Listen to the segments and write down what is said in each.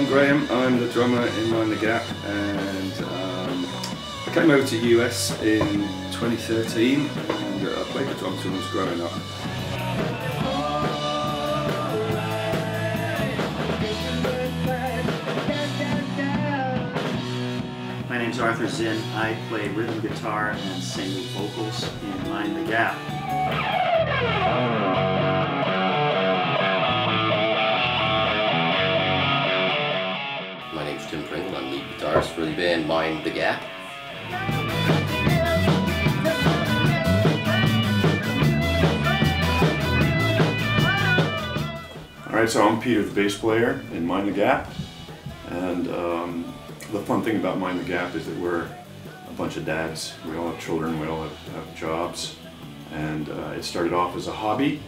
Graham, I'm the drummer in Mind the Gap, and I came over to the US in 2013 and I played the drums when I was growing up. My name's Arthur Zinn. I play rhythm guitar and sing lead vocals in Mind the Gap. My name's I'm lead guitarist for the band Mind the Gap. Alright, so I'm Peter, the bass player in Mind the Gap, and the fun thing about Mind the Gap is that we're a bunch of dads. We all have children, we all have jobs, and it started off as a hobby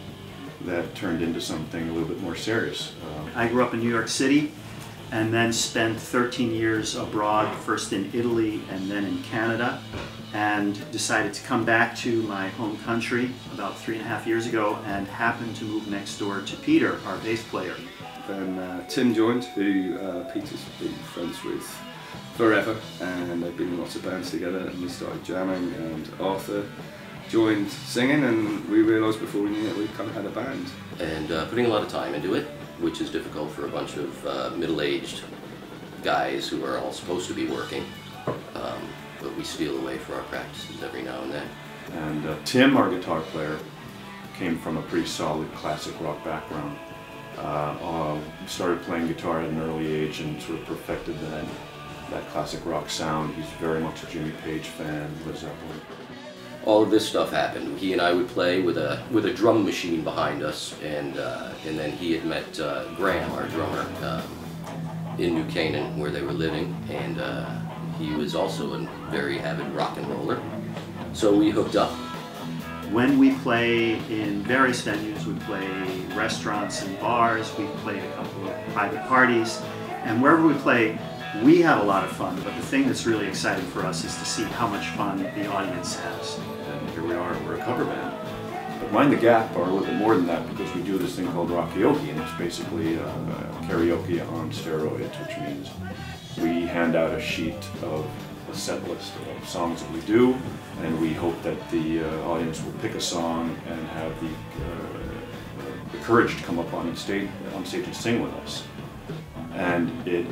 that turned into something a little bit more serious. I grew up in New York City and then spent 13 years abroad, first in Italy and then in Canada, and decided to come back to my home country about 3.5 years ago and happened to move next door to Peter, our bass player. Then Tim joined, who Peter's been friends with forever, and they've been in lots of bands together, and we started jamming, and Arthur joined singing, and we realised before we knew it we kind of had a band. And putting a lot of time into it, which is difficult for a bunch of middle-aged guys who are all supposed to be working, but we steal away for our practices every now and then. And Tim, our guitar player, came from a pretty solid classic rock background. Started playing guitar at an early age and sort of perfected that classic rock sound. He's very much a Jimmy Page fan, Led Zeppelin. All of this stuff happened. He and I would play with a drum machine behind us, and then he had met Graham, our drummer, in New Canaan, where they were living, and he was also a very avid rock and roller. So we hooked up. When we play in various venues, we play restaurants and bars, we played a couple of private parties, and wherever we play, we have a lot of fun, but the thing that's really exciting for us is to see how much fun the audience has. And here we are, we're a cover band. But Mind the Gap are a little bit more than that, because we do this thing called Rockaoke, and it's basically karaoke on steroids, which means we hand out a sheet of a set list of songs that we do, and we hope that the audience will pick a song and have the courage to come up on stage and sing with us. And it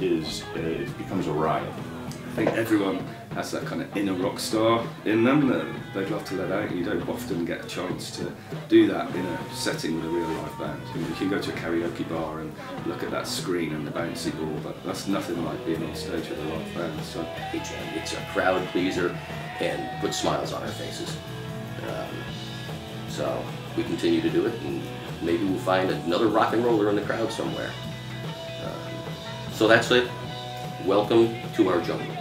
becomes a riot. I think everyone has that kind of inner rock star in them that they'd love to let out. You don't often get a chance to do that in a setting with a real live band. You know, you can go to a karaoke bar and look at that screen and the bouncy ball, but that's nothing like being on stage with a live band. So it's a crowd pleaser and puts smiles on our faces. So we continue to do it, and maybe we'll find another rock and roller in the crowd somewhere. So that's it. Welcome to our jungle.